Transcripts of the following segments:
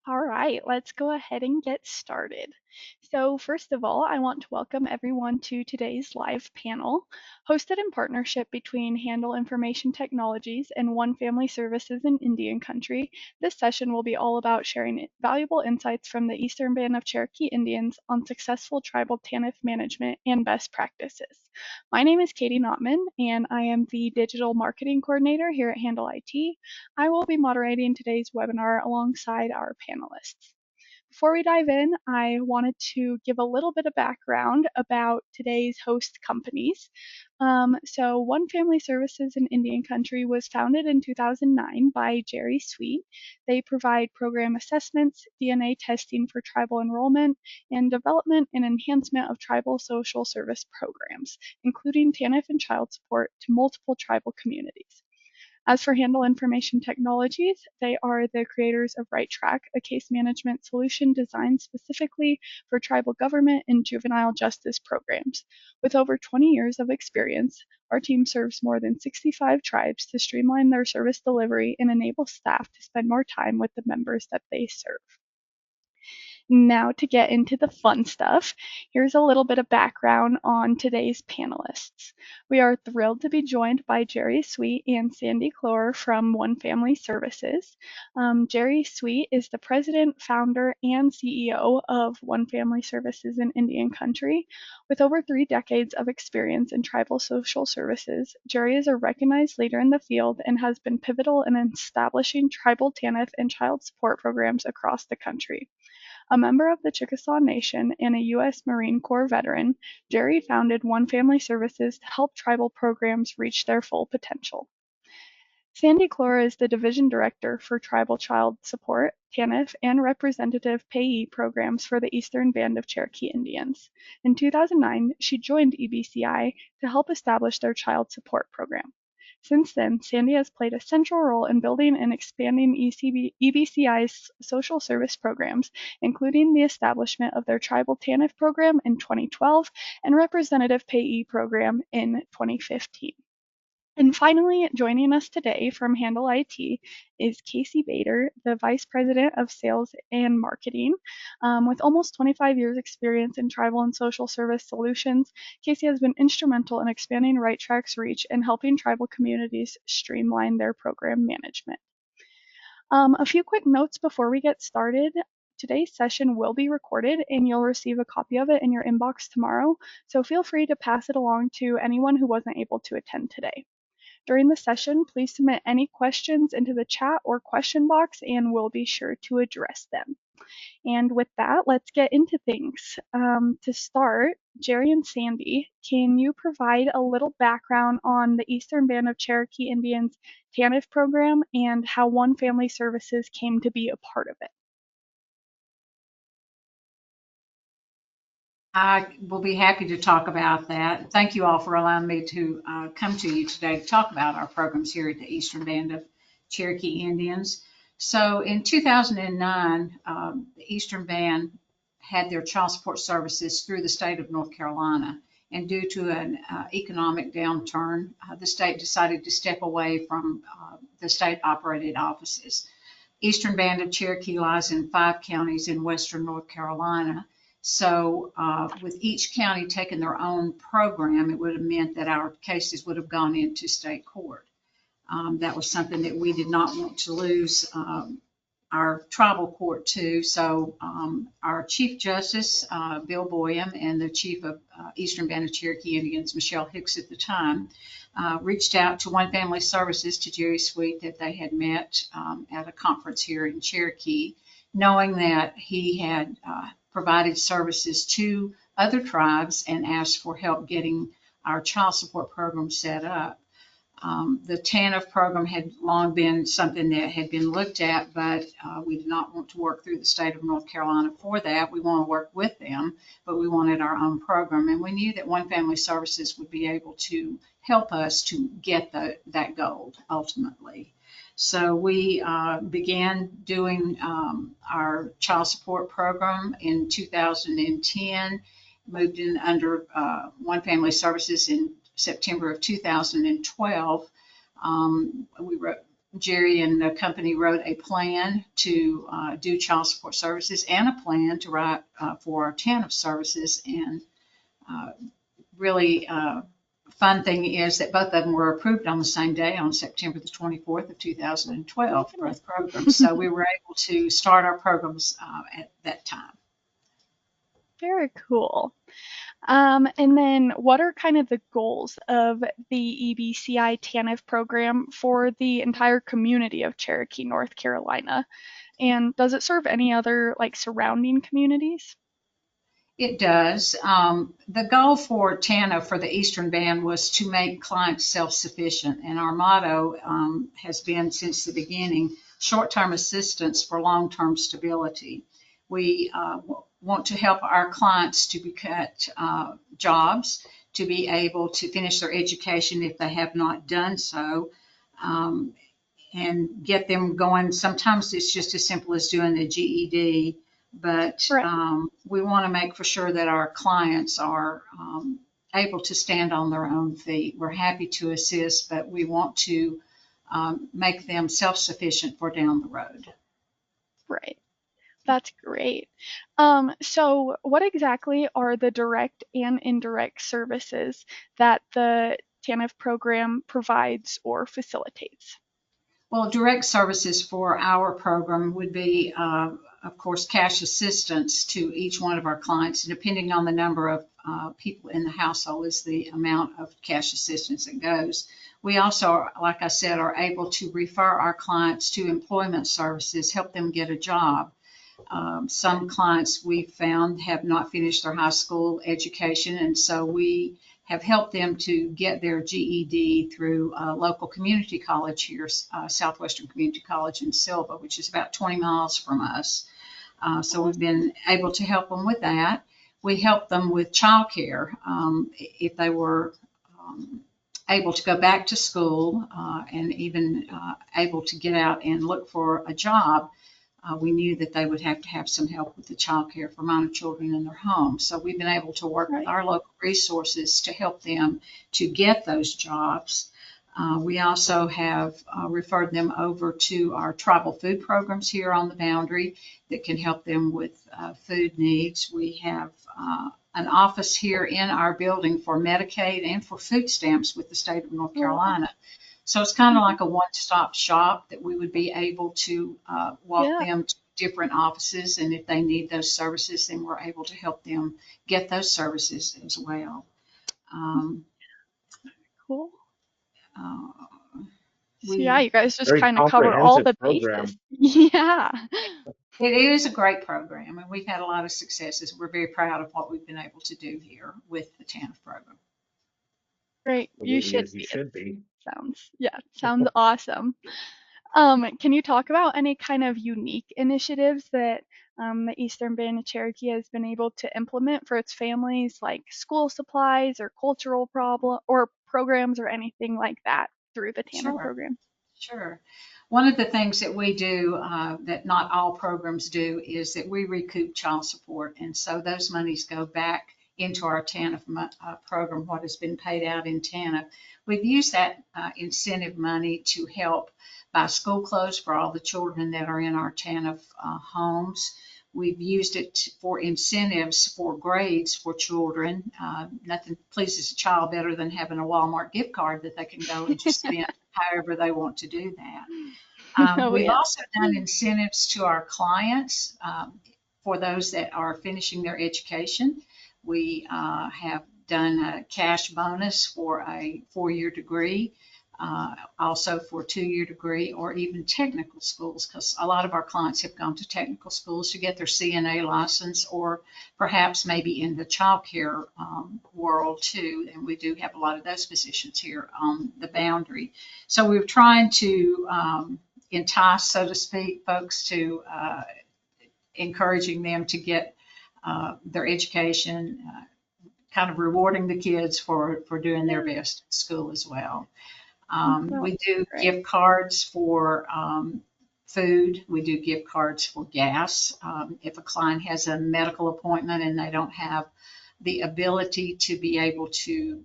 All right, let's go ahead and get started. So, first of all, I want to welcome everyone to today's live panel. Hosted in partnership between Handel Information Technologies and One Family Services in Indian Country, this session will be all about sharing valuable insights from the Eastern Band of Cherokee Indians on successful tribal TANF management and best practices. My name is Katie Notman, and I am the Digital Marketing Coordinator here at Handel IT. I will be moderating today's webinar alongside our panelists. Before we dive in, I wanted to give a little bit of background about today's host companies. One Family Services in Indian Country was founded in 2009 by Jerry Sweet. They provide program assessments, DNA testing for tribal enrollment, and development and enhancement of tribal social service programs, including TANF and child support to multiple tribal communities. As for Handle Information Technologies, they are the creators of RightTrack, a case management solution designed specifically for tribal government and juvenile justice programs. With over 20 years of experience, our team serves more than 65 tribes to streamline their service delivery and enable staff to spend more time with the members that they serve. Now, to get into the fun stuff, here's a little bit of background on today's panelists. We are thrilled to be joined by Jerry Sweet and Sandy Clore from One Family Services. Jerry Sweet is the president, founder, and CEO of One Family Services in Indian Country. With over 3 decades of experience in tribal social services, Jerry is a recognized leader in the field and has been pivotal in establishing tribal TANF and child support programs across the country. A member of the Chickasaw Nation and a U.S. Marine Corps veteran, Jerry founded One Family Services to help tribal programs reach their full potential. Sandy Clore is the Division Director for Tribal Child Support, TANF, and Representative Payee Programs for the Eastern Band of Cherokee Indians. In 2009, she joined EBCI to help establish their child support program. Since then, Sandy has played a central role in building and expanding EBCI's social service programs, including the establishment of their Tribal TANF program in 2012 and Representative Payee program in 2015. And finally, joining us today from Handel IT is Casey Bader, the Vice President of Sales and Marketing. With almost 25 years experience in tribal and social service solutions, Casey has been instrumental in expanding RightTrack's reach and helping tribal communities streamline their program management. A few quick notes before we get started. Today's session will be recorded and you'll receive a copy of it in your inbox tomorrow, so feel free to pass it along to anyone who wasn't able to attend today. During the session, please submit any questions into the chat or question box and we'll be sure to address them. And with that, let's get into things. To start, Jerry and Sandy, can you provide a little background on the Eastern Band of Cherokee Indians TANF program and how One Family Services came to be a part of it? I will be happy to talk about that. Thank you all for allowing me to come to you today to talk about our programs here at the Eastern Band of Cherokee Indians. So in 2009, the Eastern Band had their child support services through the state of North Carolina. And due to an economic downturn, the state decided to step away from the state-operated offices. Eastern Band of Cherokee lies in 5 counties in western North Carolina. So with each county taking their own program, it would have meant that our cases would have gone into state court. That was something that we did not want to lose our tribal court to. So our Chief Justice, Bill Boyum, and the Chief of Eastern Band of Cherokee Indians, Michelle Hicks at the time, reached out to One Family Services, to Jerry Sweet, that they had met at a conference here in Cherokee, knowing that he had provided services to other tribes and asked for help getting our child support program set up. The TANF program had long been something that had been looked at, but we did not want to work through the state of North Carolina for that. We want to work with them, but we wanted our own program. And we knew that One Family Services would be able to help us to get that goal ultimately. So we began doing our child support program in 2010, moved in under One Family Services in September of 2012. We Jerry and the company wrote a plan to do child support services and a plan to write for our TANF services. And really fun thing is that both of them were approved on the same day, on September the 24th of 2012, both programs. So we were able to start our programs at that time. Very cool. And then what are kind of the goals of the EBCI TANF program for the entire community of Cherokee, North Carolina? And does it serve any other like surrounding communities? It does. The goal for TANF for the Eastern Band was to make clients self-sufficient, and our motto has been since the beginning, short-term assistance for long-term stability. We want to help our clients to get jobs, to be able to finish their education if they have not done so, and get them going. Sometimes it's just as simple as doing the GED, but Right. we want to make for sure that our clients are able to stand on their own feet. We're happy to assist, but we want to make them self-sufficient for down the road. Right. That's great. So what exactly are the direct and indirect services that the TANF program provides or facilitates? Well, direct services for our program would be, of course, cash assistance to each one of our clients. And depending on the number of people in the household is the amount of cash assistance that goes. We also, like I said, are able to refer our clients to employment services, help them get a job. Some clients we found have not finished their high school education, and so we have helped them to get their GED through a local community college here, Southwestern Community College in Silva, which is about 20 miles from us. So we've been able to help them with that. We help them with childcare if they were able to go back to school and even able to get out and look for a job. We knew that they would have to have some help with the child care for minor children in their home. So we've been able to work with our local resources to help them to get those jobs. We also have referred them over to our tribal food programs here on the boundary that can help them with food needs. We have an office here in our building for Medicaid and for food stamps with the state of North Carolina. So it's kind of like a one-stop shop that we would be able to walk them to different offices, and if they need those services, then we're able to help them get those services as well. Cool. So We, yeah, you guys just Very kind of cover all comprehensive the bases. program. Yeah. it is a great program, and we've had a lot of successes. We're very proud of what we've been able to do here with the TANF program. Great. You You, should you be. It should be. sounds awesome. Can you talk about any kind of unique initiatives that the Eastern Band of Cherokee has been able to implement for its families, like school supplies or cultural problem or programs or anything like that through the TANF Sure. program? Sure. One of the things that we do that not all programs do is that we recoup child support. And so those monies go back into our TANF program, what has been paid out in TANF. We've used that incentive money to help buy school clothes for all the children that are in our TANF homes. We've used it for incentives for grades for children. Nothing pleases a child better than having a Walmart gift card that they can go and just spend however they want to do that. Oh We've yeah. also done incentives to our clients for those that are finishing their education. We have done a cash bonus for a 4-year degree. Also for a 2-year degree or even technical schools, because a lot of our clients have gone to technical schools to get their CNA license or perhaps maybe in the child care world too. And we do have a lot of those positions here on the boundary. So we're trying to entice, so to speak, folks to encouraging them to get their education, kind of rewarding the kids for doing their best at school as well. We do gift cards for food. We do gift cards for gas. If a client has a medical appointment and they don't have the ability to be able to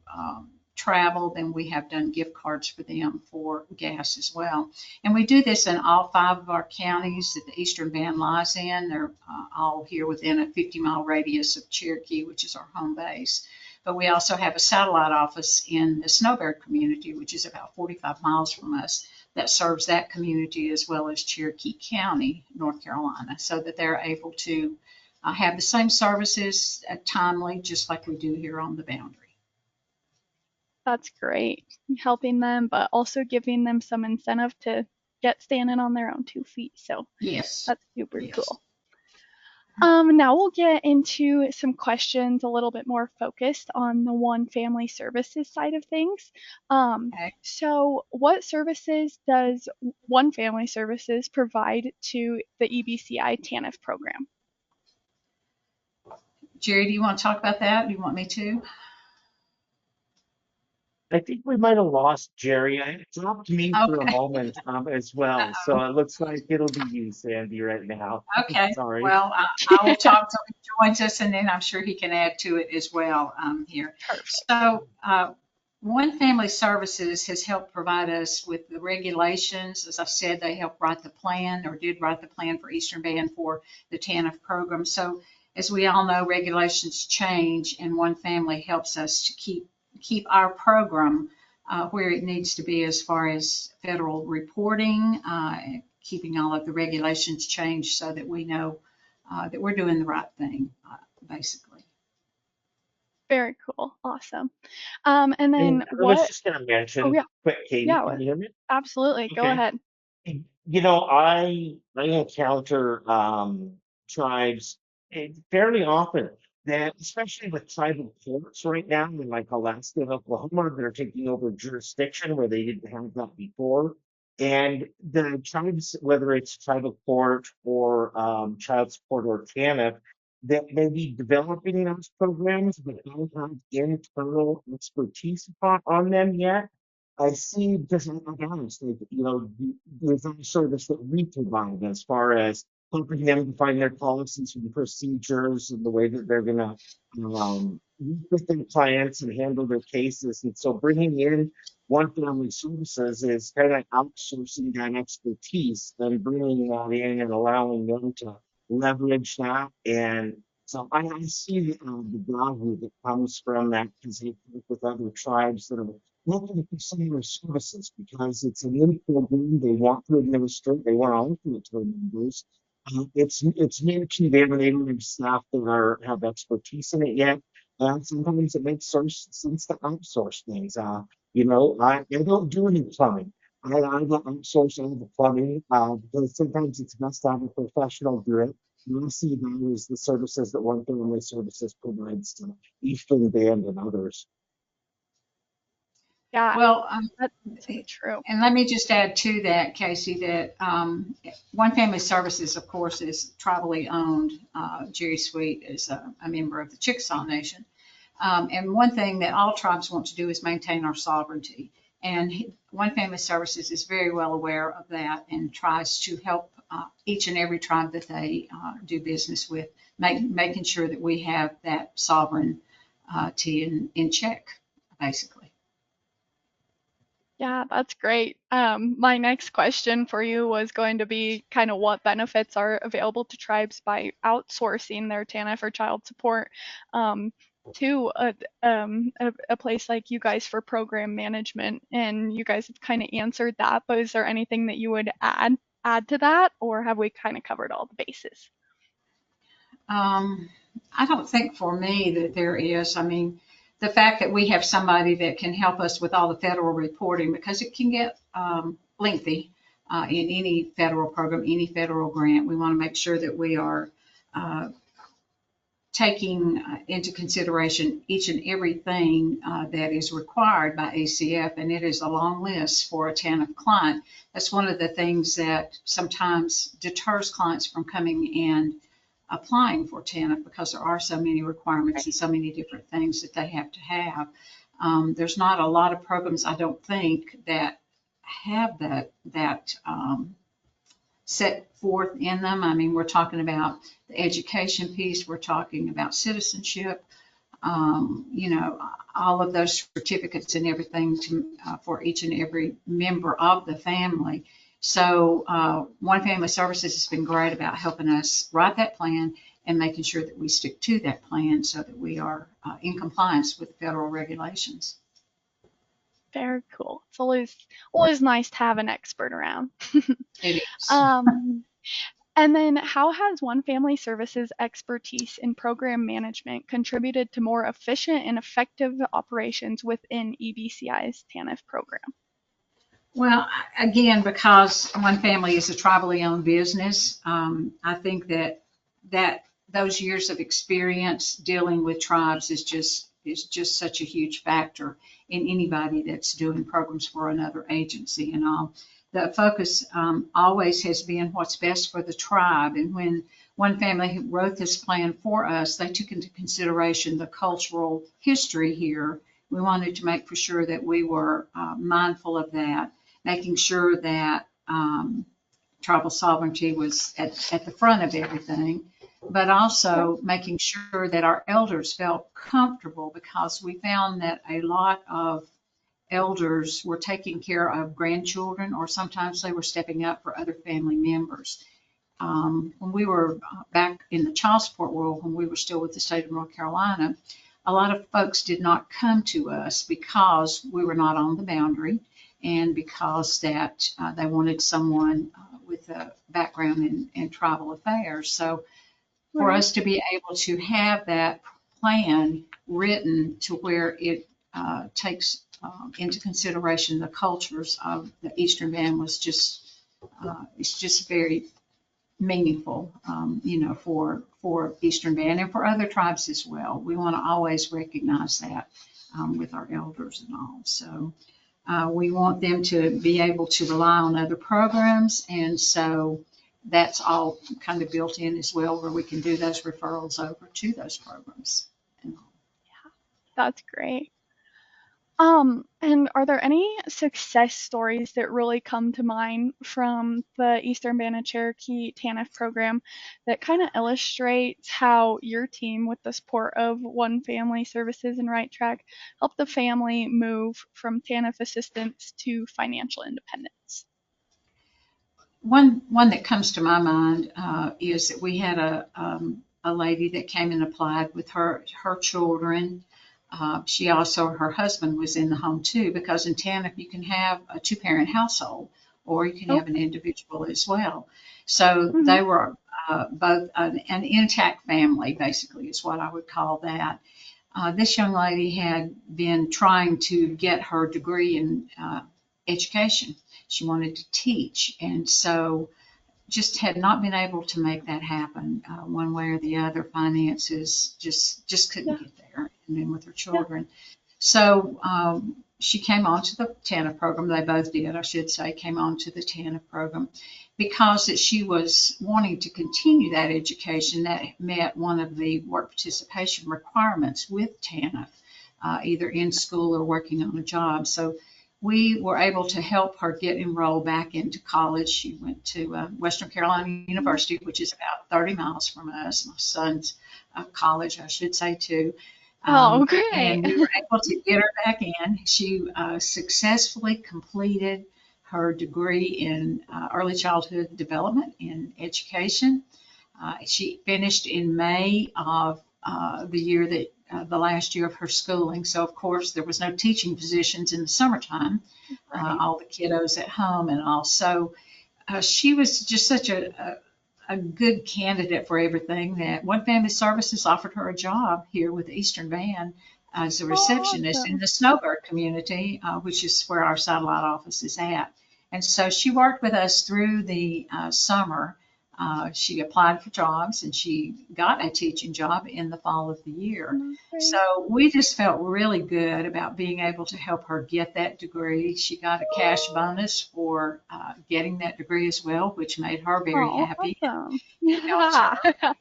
travel, then we have done gift cards for them for gas as well. And we do this in all 5 of our counties that the Eastern Band lies in. They're all here within a 50-mile radius of Cherokee, which is our home base. But we also have a satellite office in the Snowbird community, which is about 45 miles from us, that serves that community as well as Cherokee County, North Carolina, so that they're able to have the same services timely, just like we do here on the boundary. That's great. Helping them, but also giving them some incentive to get standing on their own 2 feet. So Yes, that's super yes. cool. Now we'll get into some questions a little bit more focused on the one family services side of things. Okay. So what services does one family services provide to the EBCI TANF program? Jerry, do you want to talk about that? Do you want me to? I think we might have lost Jerry. It dropped me for a Okay. moment as well. So Uh-oh. it looks like it'll be you, Sandy, right now. Okay. Sorry. Well, I will talk to him, he joins us, and then I'm sure he can add to it as well here. Perfect. So, One Family Services has helped provide us with the regulations. As I said, they helped write the plan, or did write the plan for Eastern Band for the TANF program. So, as we all know, regulations change, and One Family helps us to keep our program where it needs to be as far as federal reporting, keeping all of the regulations changed so that we know that we're doing the right thing, basically. Very cool. Awesome. And then And I was what? just going to Oh mention, yeah, quick, Katie, yeah. can you hear me? Absolutely. Go Okay. ahead. I encounter tribes fairly often that, especially with tribal courts right now in like Alaska and Oklahoma, they're taking over jurisdiction where they didn't have that before. And the tribes, whether it's tribal court or child support or TANF, that may be developing those programs, but don't have internal expertise on them yet. I see different accounts, like, there's a service that we provide as far as helping them define their policies and procedures and the way that they're gonna work with their clients and handle their cases. And so bringing in one family services is kind of outsourcing that expertise and bringing that in and allowing them to leverage that. And so I see the value that comes from that because they work with other tribes that are looking for similar services because it's an new program they want to administrate, they want to offer it to their members. It's new to them and they don't have staff that have expertise in it yet. And sometimes it makes sense to outsource things. I don't do any plumbing. I don't outsource all the plumbing because sometimes it's best to have a professional do it. And I see that as the services that One Family Services provides to Eastern Band and others. Yeah, Well, that's so true. and let me just add to that, Casey, that One Family Services, of course, is tribally owned. Jerry Sweet is a member of the Chickasaw Nation. And one thing that all tribes want to do is maintain our sovereignty. And One Family Services is very well aware of that and tries to help each and every tribe that they do business with, making sure that we have that sovereignty in check, basically. Yeah, that's great. My next question for you was going to be kind of what benefits are available to tribes by outsourcing their TANF or child support um, to a place like you guys for program management. And you guys have kind of answered that, but is there anything that you would add to that, or have we kind of covered all the bases? Um, I don't think for me that there is. I mean, the fact that we have somebody that can help us with all the federal reporting, because it can get lengthy in any federal program, any federal grant. We want to make sure that we are uh, taking into consideration each and everything that is required by ACF, and it is a long list for a TANF client. That's one of the things that sometimes deters clients from coming and applying for TANF because there are so many requirements and so many different things that they have to have. There's not a lot of programs, I don't think, that have that set forth in them. I mean, we're talking about the education piece, we're talking about citizenship, you know, all of those certificates and everything for each and every member of the family. So One Family Services has been great about helping us write that plan and making sure that we stick to that plan so that we are in compliance with federal regulations. Very cool. It's always nice to have an expert around. It is. um, and then how has One Family Services expertise in program management contributed to more efficient and effective operations within EBCI's TANF program? Well, again, because One Family is a tribally owned business, I think that those years of experience dealing with tribes is just such a huge factor in anybody that's doing programs for another agency and all. The focus always has been what's best for the tribe. And when One Family wrote this plan for us, they took into consideration the cultural history here. We wanted to make for sure that we were mindful of that, making sure that tribal sovereignty was at the front of everything, but also making sure that our elders felt comfortable because we found that a lot of elders were taking care of grandchildren or sometimes they were stepping up for other family members. When we were back in the child support world, when we were still with the state of North Carolina, a lot of folks did not come to us because we were not on the boundary and because that they wanted someone with a background in tribal affairs. So for Right. us to be able to have that plan written to where it takes into consideration the cultures of the Eastern Band was just it's just very meaningful, you know, for Eastern Band and for other tribes as well. We want to always recognize that with our elders and all. So we want them to be able to rely on other programs, and so that's all kind of built in as well, where we can do those referrals over to those programs. That's great. And are there any success stories that really come to mind from the Eastern Band of Cherokee TANF program that kind of illustrates how your team, with the support of One Family Services and Right Track, helped the family move from TANF assistance to financial independence? One that comes to my mind is that we had a lady that came and applied with her children. She also, her husband was in the home too, because in TANF you can have a two-parent household or you can have an Okay. individual as well. So Hmm. they were both an intact family, basically, is what I would call that. This young lady had been trying to get her degree in education. She wanted to teach, and so just had not been able to make that happen one way or the other. Finances just couldn't Yeah. get there, and then with her Yeah. children. So she came on to the TANF program. They both did, I should say, came on to the TANF program because that she was wanting to continue that education that met one of the work participation requirements with TANF, either in school or working on a job. So we were able to help her get enrolled back into college. She went to Western Carolina University, which is about 30 miles from us, my son's college, I should say, too. Oh, great. And we were able to get her back in. She successfully completed her degree in early childhood development in education. She finished in May of the year that the last year of her schooling. So of course there was no teaching positions in the summertime. Right. All the kiddos at home and all. So she was just such a good candidate for everything that One Family Services offered her a job here with Eastern Band as a Oh, receptionist in awesome. the Snowbird community, which is where our satellite office is at. And so she worked with us through the summer. She applied for jobs and she got a teaching job in the fall of the year. No, great. So we just felt really good about being able to help her get that degree. She got a cash bonus for getting that degree as well, which made her very Oh, happy. awesome. It helped Yeah. her.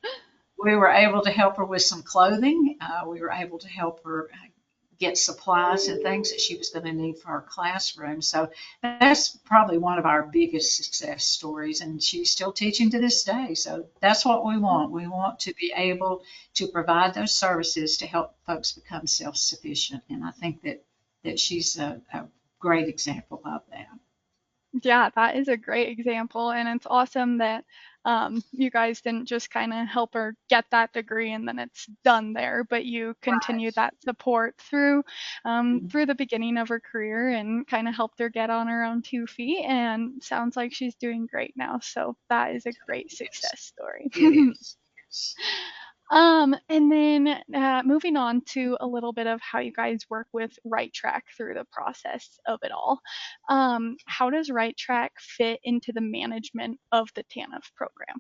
We were able to help her with some clothing. We were able to help her get supplies and things that she was going to need for her classroom. So that's probably one of our biggest success stories, and she's still teaching to this day. So that's what we want. We want to be able to provide those services to help folks become self-sufficient, and I think that she's a great example of that. Yeah, that is a great example, and it's awesome that you guys didn't just kind of help her get that degree and then it's done there, but you continued Right. that support through the beginning of her career and kind of helped her get on her own 2 feet. And sounds like she's doing great now, so that is a great Yes, success story. it is. Yes. And then moving on to a little bit of how you guys work with Right Track through the process of it all. How does Right Track fit into the management of the TANF program?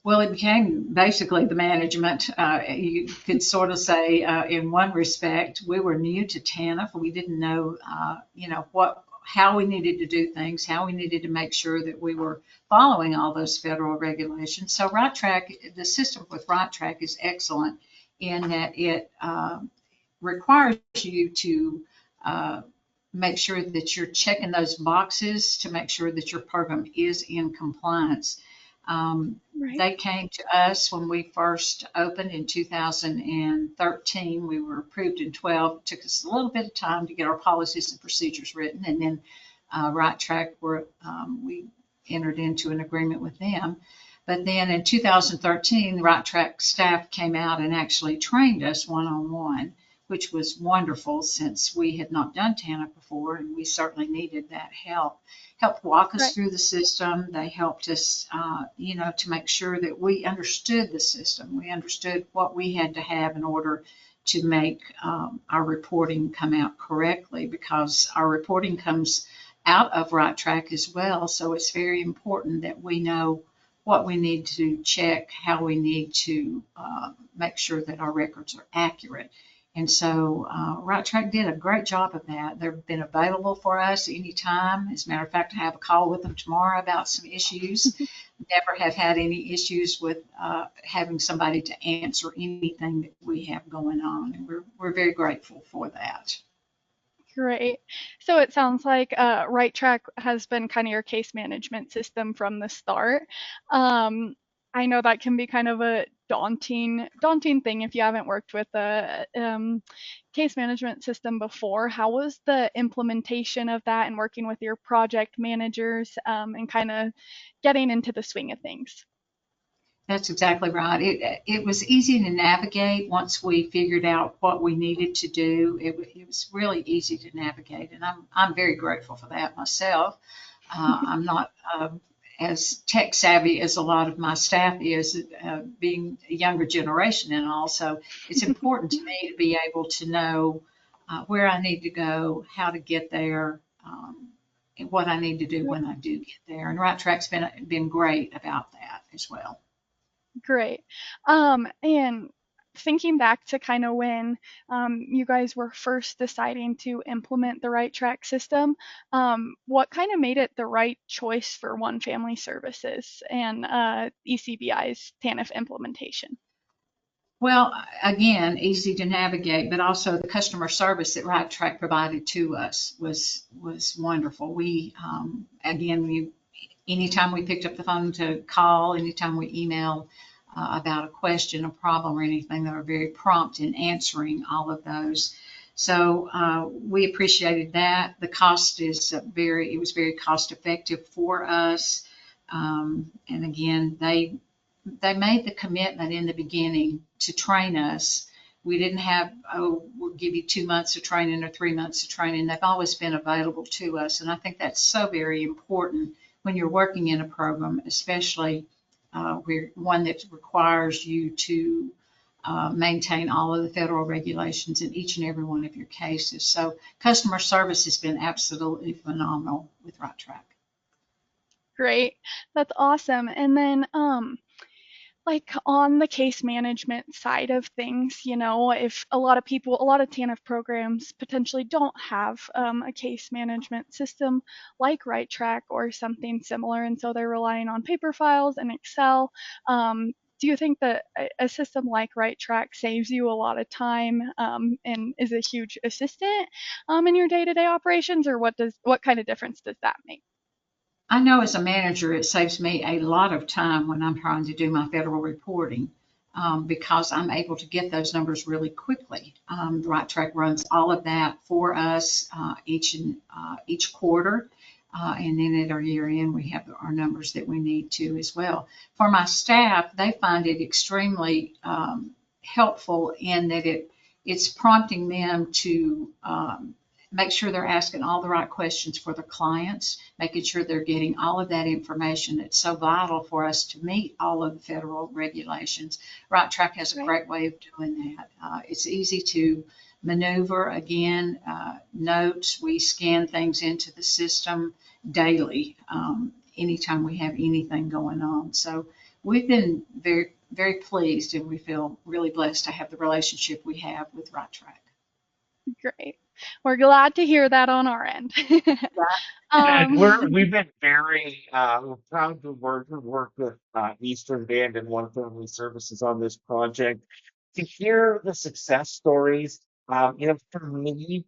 Well, it became basically the management. You could sort of say, in one respect, we were new to TANF. We didn't know, how we needed to do things, how we needed to make sure that we were following all those federal regulations. So, Right Track, the system with Right Track is excellent in that it requires you to uh, make sure that you're checking those boxes to make sure that your program is in compliance. Right. They came to us when we first opened in 2013. We were approved in 12. It took us a little bit of time to get our policies and procedures written, and then Right Track we entered into an agreement with them. But then in 2013, the Right Track staff came out and actually trained us one-on-one, which was wonderful since we had not done TANF before, and we certainly needed that help. Helped walk us Right. through the system. They helped us, to make sure that we understood the system. We understood what we had to have in order to make our reporting come out correctly, because our reporting comes out of Right Track as well. So it's very important that we know what we need to check, how we need to make sure that our records are accurate. And so Right Track did a great job of that. They've been available for us anytime. As a matter of fact, I have a call with them tomorrow about some issues. Never have had any issues with having somebody to answer anything that we have going on. And we're very grateful for that. Great. So it sounds like Right Track has been kind of your case management system from the start. Um, I know that can be kind of a daunting thing if you haven't worked with a case management system before. How was the implementation of that and working with your project managers and kind of getting into the swing of things? That's exactly right. It was easy to navigate once we figured out what we needed to do. It was really easy to navigate, and I'm very grateful for that myself. I'm not as tech savvy as a lot of my staff is, being a younger generation, and also it's important to me to be able to know where I need to go, how to get there, and what I need to do when I do get there. And Right Track's been great about that as well. Great. And thinking back to kind of when you guys were first deciding to implement the right track system, what kind of made it the right choice for One Family Services and ECBI's TANF implementation? Well, again, easy to navigate, but also the customer service that Right Track provided to us was wonderful. Anytime we picked up the phone to call, anytime we emailed about a question, a problem, or anything, they were very prompt in answering all of those. So we appreciated that. The cost is it was very cost effective for us. And again, they made the commitment in the beginning to train us. We didn't have, oh, we'll give you 2 months of training or 3 months of training. They've always been available to us. And I think that's so very important when you're working in a program, especially one that requires you to maintain all of the federal regulations in each and every one of your cases. So customer service has been absolutely phenomenal with Right Track. Great. That's awesome. And then like on the case management side of things, if a lot of people, a lot of TANF programs potentially don't have a case management system like RightTrack or something similar, and so they're relying on paper files and Excel. do you think that a system like RightTrack saves you a lot of time and is a huge assistant in your day-to-day operations, or what kind of difference does that make? I know as a manager, it saves me a lot of time when I'm trying to do my federal reporting because I'm able to get those numbers really quickly. The Right Track runs all of that for us each quarter. And then at our year end, we have our numbers that we need to as well. For my staff, they find it extremely helpful in that it's prompting them to make sure they're asking all the right questions for their clients, making sure they're getting all of that information that's so vital for us to meet all of the federal regulations. Right Track has a Right. great way of doing that. It's easy to maneuver. Again, notes, we scan things into the system daily, anytime we have anything going on. So we've been very, very pleased and we feel really blessed to have the relationship we have with Right Track. Great. We're glad to hear that on our end. And um, we've been very we're proud to work with Eastern Band and One Family Services on this project. To hear the success stories, for me,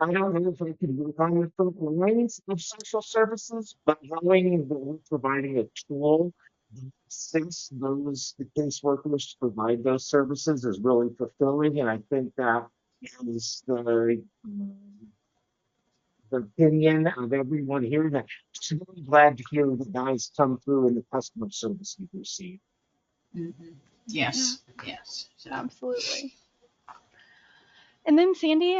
I don't know if I could work on the front lines of social services, but knowing that we're providing a tool that assists the caseworkers to provide those services is really fulfilling, and I think that is the opinion of everyone here. That just really glad to hear the guys come through in the customer service we've received. Mhm. yeah, Yes, yes. So, absolutely. And then Sandy,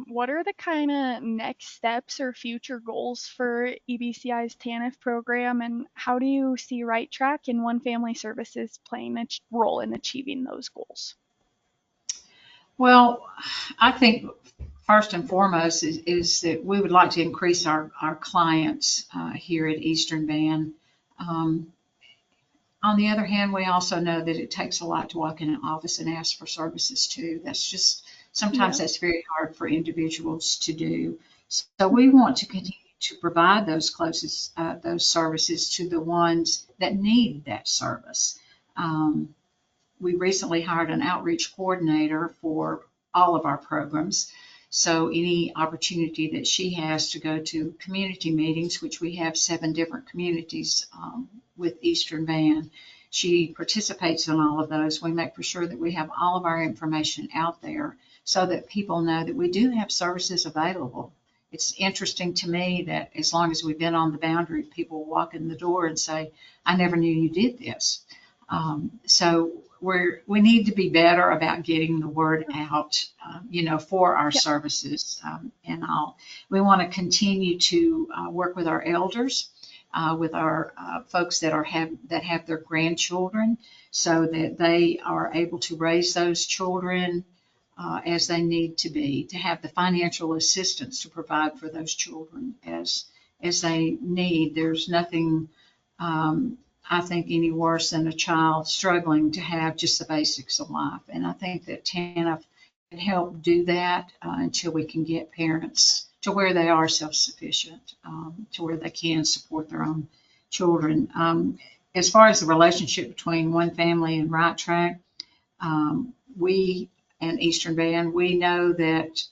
what are the kind of next steps or future goals for EBCI's TANF program, and how do you see Right Track and One Family Services playing a role in achieving those goals? well, I think first and foremost is that we would like to increase our clients here at Eastern Band. Um, on the other hand, we also know that it takes a lot to walk in an office and ask for services too. That's just sometimes Yeah. that's very hard for individuals to do. So we want to continue to provide those services to the ones that need that service. Um, we recently hired an outreach coordinator for all of our programs. So any opportunity that she has to go to community meetings, which we have 7 different communities with Eastern Band, she participates in all of those. We make for sure that we have all of our information out there so that people know that we do have services available. It's interesting to me that as long as we've been on the boundary, people walk in the door and say, I never knew you did this. So we need to be better about getting the word out, for our Yeah. services. We want to continue to work with our elders, with our folks that have their grandchildren, so that they are able to raise those children as they need to be, to have the financial assistance to provide for those children as they need. There's nothing I think any worse than a child struggling to have just the basics of life. And I think that TANF can help do that until we can get parents to where they are self-sufficient, to where they can support their own children. As far as the relationship between One Family and Right Track, we and Eastern Band, we know that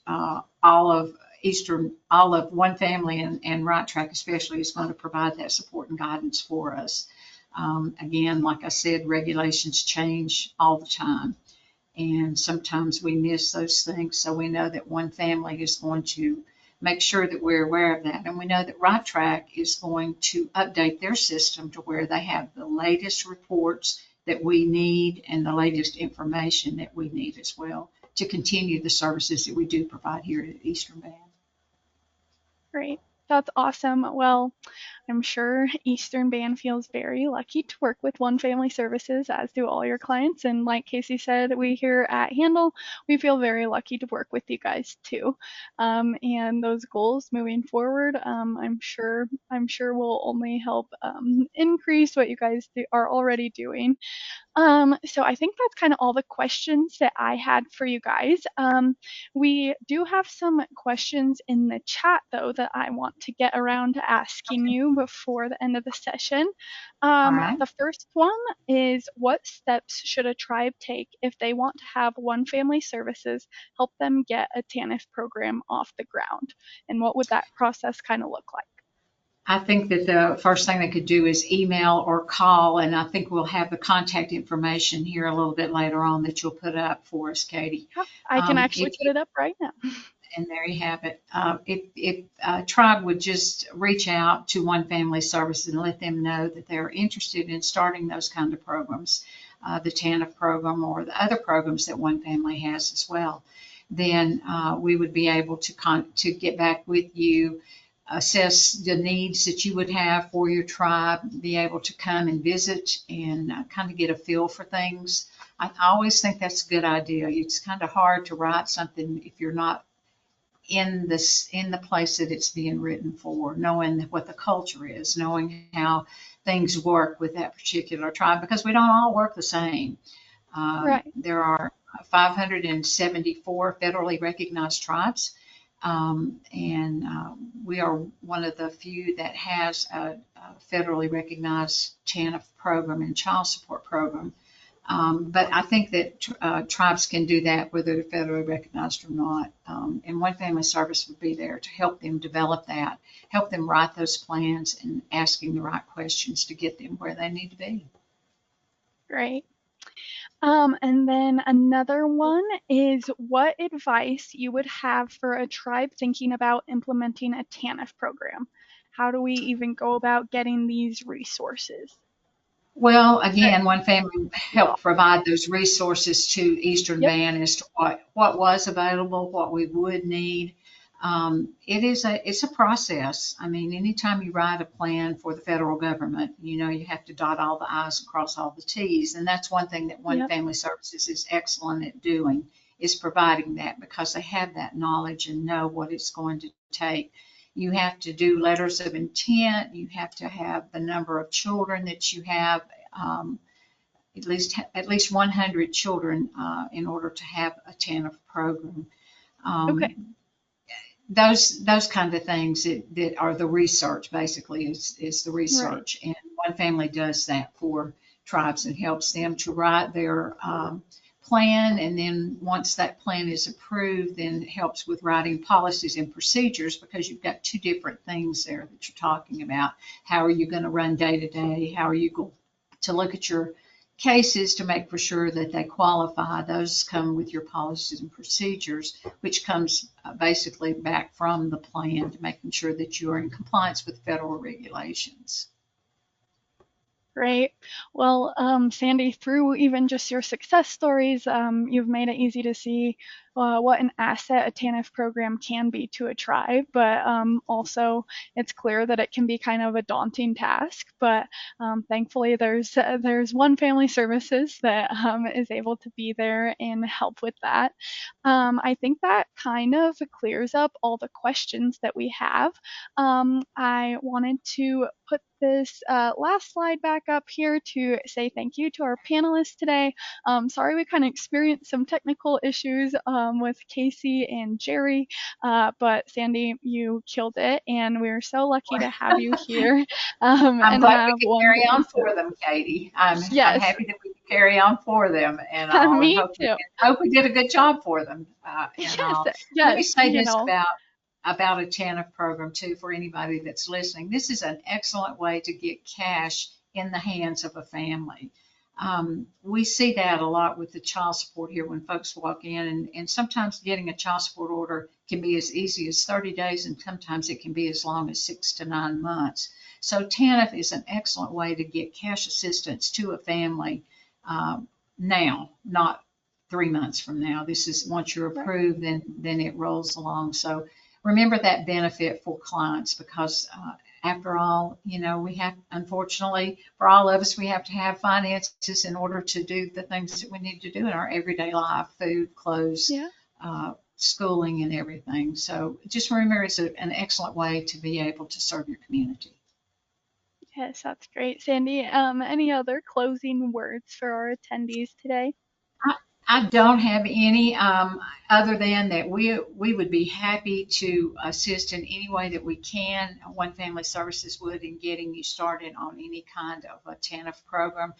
all of One Family and Right Track especially is going to provide that support and guidance for us. Again, like I said, regulations change all the time, and sometimes we miss those things. So we know that One Family is going to make sure that we're aware of that, and we know that Right Track is going to update their system to where they have the latest reports that we need and the latest information that we need as well to continue the services that we do provide here at Eastern Band. Great. That's awesome. Well, I'm sure Eastern Band feels very lucky to work with One Family Services, as do all your clients. And like Casey said, we here at Handle, we feel very lucky to work with you guys too. And those goals moving forward, I'm sure will only help increase what you guys are already doing. So I think that's kind of all the questions that I had for you guys. We do have some questions in the chat though that I want to get around to asking you before the end of the session. All right. The first one is, what steps should a tribe take if they want to have One Family Services help them get a TANF program off the ground? And what would that process kind of look like? I think that the first thing they could do is email or call, and I think we'll have the contact information here a little bit later on that you'll put up for us, Katie. Yeah, I can actually If put it up right now. And there you have it. If tribe would just reach out to One Family Services and let them know that they're interested in starting those kind of programs, the TANF program or the other programs that One Family has as well, then we would be able to get back with you, assess the needs that you would have for your tribe, be able to come and visit and kind of get a feel for things. I always think that's a good idea. It's kind of hard to write something if you're not in the place that it's being written for, knowing what the culture is, knowing how things work with that particular tribe, because we don't all work the same. Right. There are 574 federally recognized tribes, and we are one of the few that has a federally recognized TANF program and child support program. But I think that tribes can do that whether they're federally recognized or not. And One Family Service would be there to help them develop that, help them write those plans and asking the right questions to get them where they need to be. Great. And then another one is, what advice you would have for a tribe thinking about implementing a TANF program? How do we even go about getting these resources? Well, That again, One Family you helped offer. provide those resources to Eastern Yep. Band as to what was available, what we would need. It's a process. I mean, anytime you write a plan for the federal government, you have to dot all the I's and cross all the T's. And that's one thing that One Yep. Family Services is excellent at doing, is providing that, because they have that knowledge and know what it's going to take. You have to do letters of intent. You have to have the number of children that you have, um, at least 100 children in order to have a TANF program. Okay. Um, those kind of things that are the research, basically, is the Right. research. And One Family does that for tribes and helps them to write their plan. And then once that plan is approved, then it helps with writing policies and procedures, because you've got two different things there that you're talking about. How are you going to run day to day? How are you going to look at your cases to make for sure that they qualify? Those come with your policies and procedures, which comes basically back from the plan to making sure that you are in compliance with federal regulations. Great. Well, Sandy, through even just your success stories, you've made it easy to see what an asset a TANF program can be to a tribe, but also it's clear that it can be kind of a daunting task. But thankfully, there's One Family Services that is able to be there and help with that. I think that kind of clears up all the questions that we have. I wanted to put this last slide back up here to say thank you to our panelists today. Sorry we kind of experienced some technical issues with Casey and Jerry, but Sandy, you killed it, and we're so lucky to have you here I'm and glad we have could one carry on voice. for them, Katie. I'm Yes, happy that we could carry on for them and all, and me too. hope we did a good job for them and Yes, all. Let me yes, say this about a TANF program too, for anybody that's listening. This is an excellent way to get cash in the hands of a family. We see that a lot with the child support here when folks walk in, and sometimes getting a child support order can be as easy as 30 days, and sometimes it can be as long as 6 to 9 months. So TANF is an excellent way to get cash assistance to a family now, not 3 months from now. This is once you're Right. approved, then it rolls along. So remember that benefit for clients, because after all, we have, unfortunately, for all of us, we have to have finances in order to do the things that we need to do in our everyday life: food, clothes, Yeah. schooling, and everything. So just remember, it's an excellent way to be able to serve your community. Yes, that's great. Sandy, any other closing words for our attendees today? I don't have any, other than that we would be happy to assist in any way that we can. One Family Services would in getting you started on any kind of a TANF program,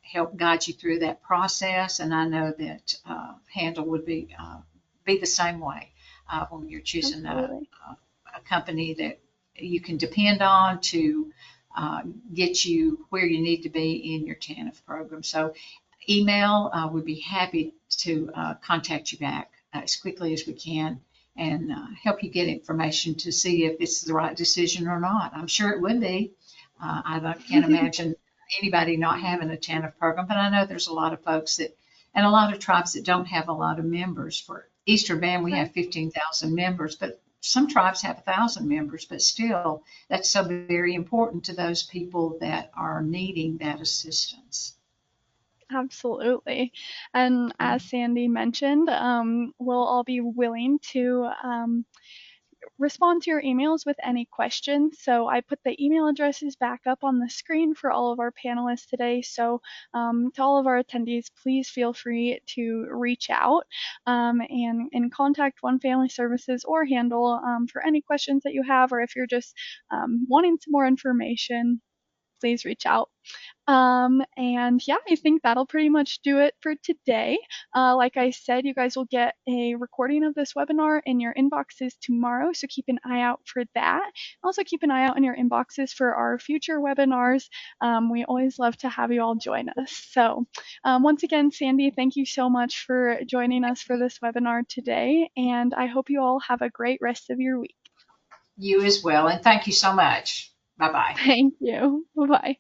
help guide you through that process. And I know that Handle would be the same way when you're choosing Absolutely. a company that you can depend on to get you where you need to be in your TANF program. So email, we'd be happy to contact you back as quickly as we can and help you get information to see if it's the right decision or not. I'm sure it would be. Can't imagine anybody not having a TANF program, but I know there's a lot of folks that, and a lot of tribes that don't have a lot of members. For Eastern Band, we Right. have 15,000 members, but some tribes have 1,000 members, but still, that's so very important to those people that are needing that assistance. Absolutely. And as Sandy mentioned, we'll all be willing to respond to your emails with any questions. So I put the email addresses back up on the screen for all of our panelists today. So to all of our attendees, please feel free to reach out and contact One Family Services or Handle for any questions that you have, or if you're just wanting some more information, please reach out. And yeah, I think that'll pretty much do it for today. Like I said, you guys will get a recording of this webinar in your inboxes tomorrow, so keep an eye out for that. Also, keep an eye out in your inboxes for our future webinars. We always love to have you all join us. So, once again, Sandy, thank you so much for joining us for this webinar today, and I hope you all have a great rest of your week. You as well, and thank you so much. Bye bye. Thank you. Bye bye.